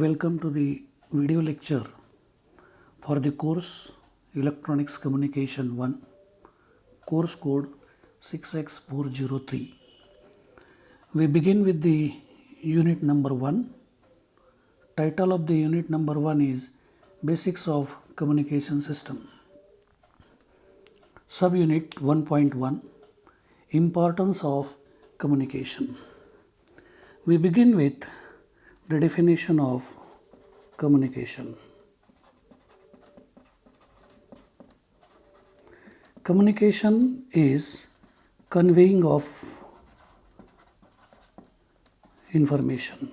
Welcome to the video lecture for the course Electronics Communication 1, course code 6X403. We begin with the unit number 1. Title of the unit number 1 is Basics of Communication System. Subunit 1.1, Importance of Communication. We begin with the definition of communication. Communication is conveying of information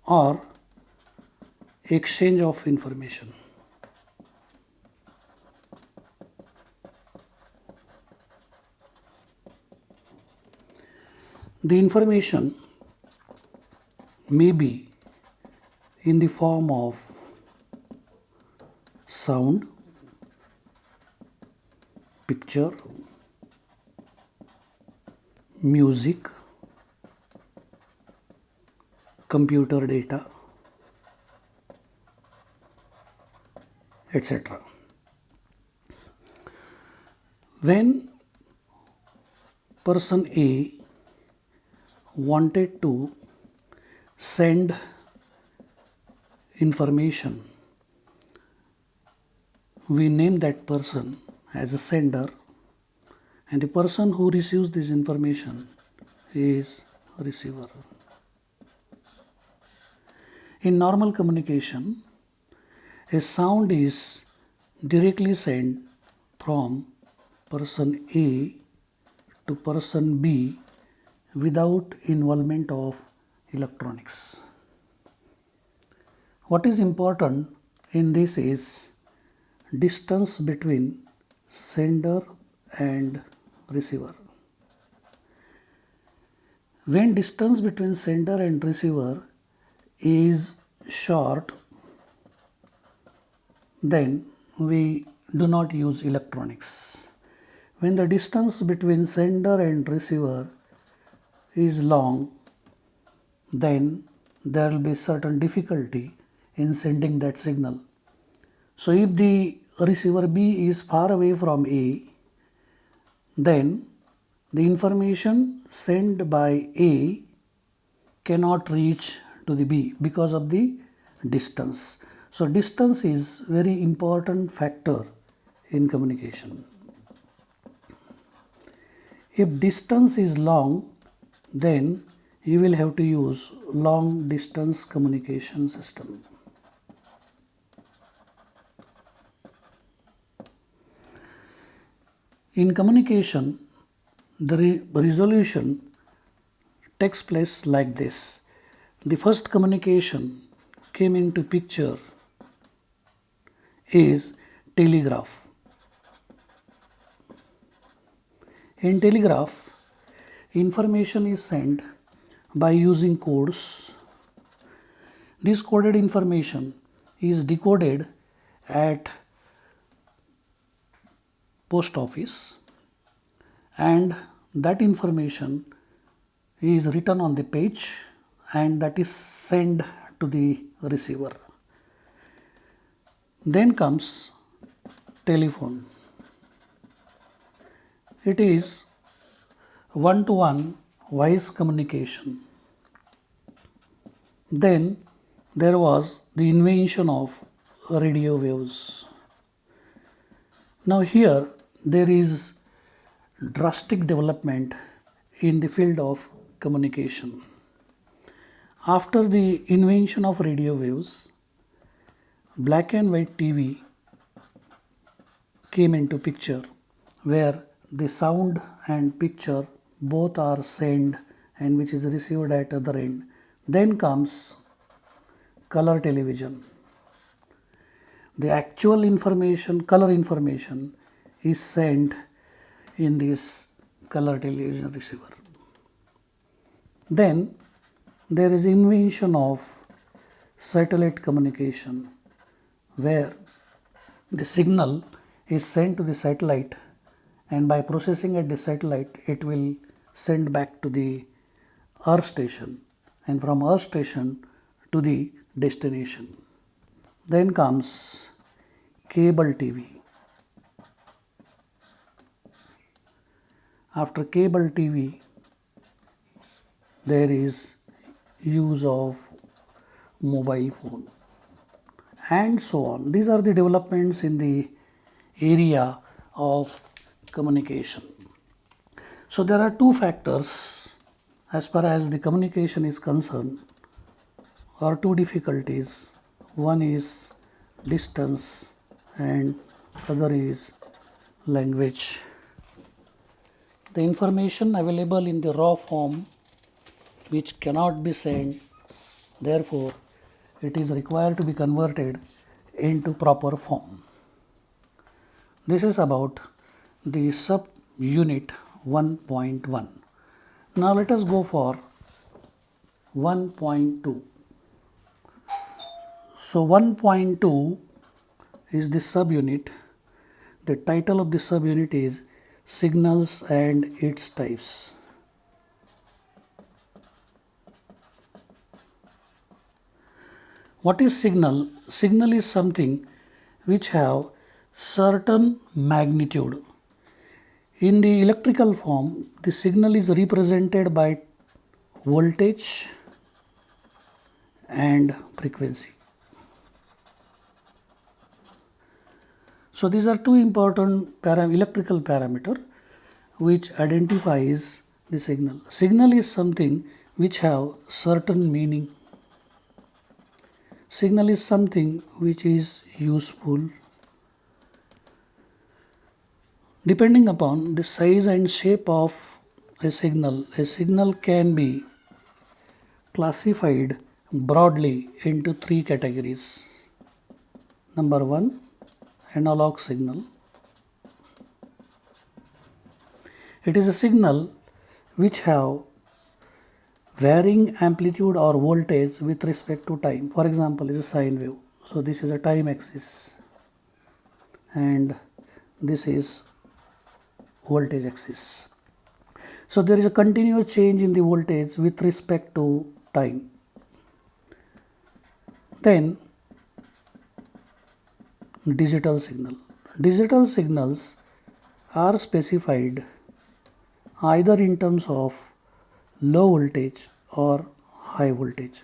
or exchange of information. The information may be in the form of sound, picture, music, computer data, etc. When person A wanted to send information, we name that person as a sender, and the person who receives this information is a receiver. In normal communication, a sound is directly sent from person A to person B without involvement of electronics. What is important in this is distance between sender and receiver. When distance between sender and receiver is short, then we do not use electronics. When the distance between sender and receiver is long, then there will be certain difficulty in sending that signal. So if the receiver B is far away from A, then the information sent by A cannot reach to the B because of the distance. So distance is very important factor in communication. If distance is long, then you will have to use long distance communication system. In communication, the resolution takes place like this. The first communication came into picture is telegraph. In telegraph, information is sent by using codes. This coded information is decoded at post office, and that information is written on the page and that is sent to the receiver. Then comes telephone. It is one-to-one voice communication. Then there was the invention of radio waves. Now here there is drastic development in the field of communication. After the invention of radio waves, black and white TV came into picture, where the sound and picture both are sent and which is received at other end. Then comes color television. The actual information, color information, is sent in this color television receiver. Then there is invention of satellite communication, where the signal is sent to the satellite, and by processing at the satellite it will send back to the earth station, and from earth station to the destination. Then comes cable TV. After cable TV, there is use of mobile phone and so on. These are the developments in the area of communication. So there are two factors as far as the communication is concerned, or two difficulties. One is distance and other is language. The information available in the raw form which cannot be sent, therefore it is required to be converted into proper form. This is about the subunit 1.1. Now let us go for 1.2. So 1.2 is the subunit. The title of the subunit is Signals and its types. What is signal? Signal is something which have certain magnitude. In the electrical form, the signal is represented by voltage and frequency. So these are two important electrical parameter which identifies the signal. Signal is something which have certain meaning. Signal is something which is useful. Depending upon the size and shape of a signal can be classified broadly into three categories. Number one, analog signal. It is a signal which have varying amplitude or voltage with respect to time. For example, is a sine wave. So this is a time axis and this is voltage axis. So there is a continuous change in the voltage with respect to time. Then digital signal. Digital signals are specified either in terms of low voltage or high voltage.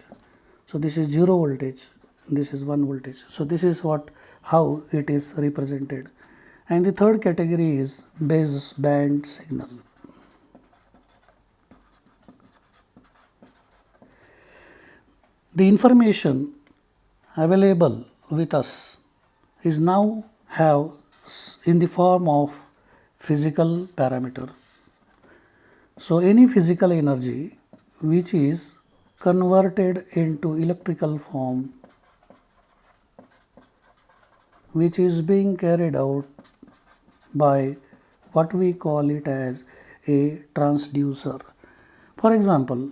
So this is 0 voltage, this is 1 voltage. So this is how it is represented. And the third category is baseband signal. The information available with us is now have in the form of physical parameter. So any physical energy which is converted into electrical form, which is being carried out by what we call it as a transducer. For example,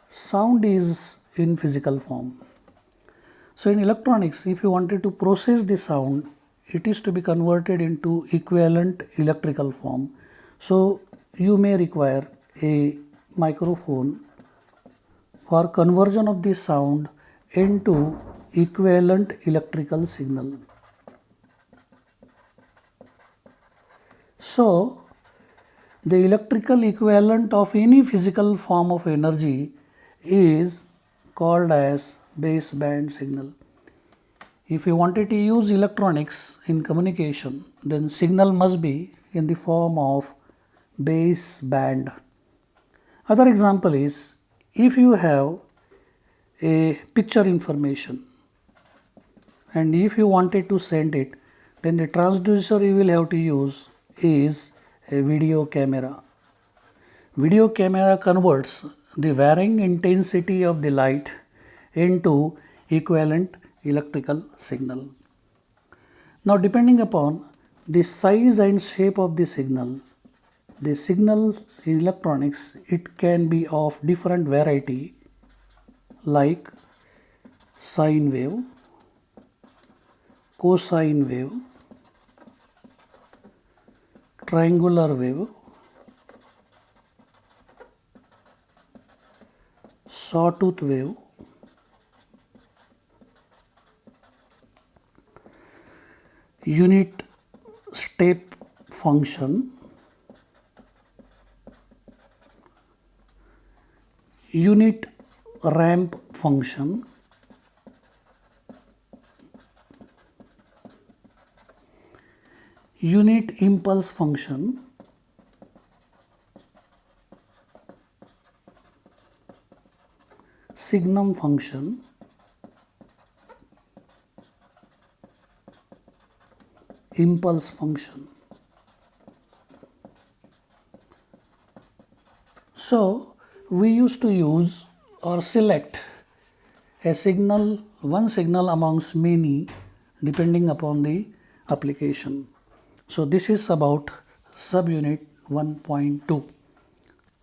sound is in physical form. So in electronics, if you wanted to process the sound, it is to be converted into equivalent electrical form. So you may require a microphone for conversion of the sound into equivalent electrical signal. So the electrical equivalent of any physical form of energy is called as baseband signal. If you wanted to use electronics in communication, then signal must be in the form of baseband. Other example is, if you have a picture information and if you wanted to send it, then the transducer you will have to use is a video camera. Video camera converts the varying intensity of the light into equivalent electrical signal. Now depending upon the size and shape of the signal in electronics, it can be of different variety like sine wave, cosine wave, triangular wave, sawtooth wave, unit step function, unit ramp function, unit impulse function, signum function, impulse function. So we used to use or select a signal, one signal amongst many depending upon the application. So this is about subunit 1.2.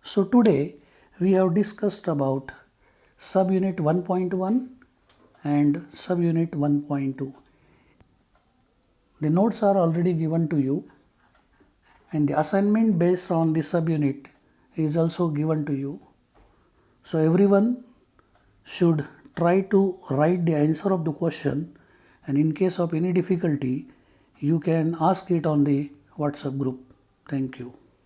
So today we have discussed about subunit 1.1 and subunit 1.2. The notes are already given to you, and the assignment based on the subunit is also given to you. So everyone should try to write the answer of the question, and in case of any difficulty you can ask it on the WhatsApp group. Thank you.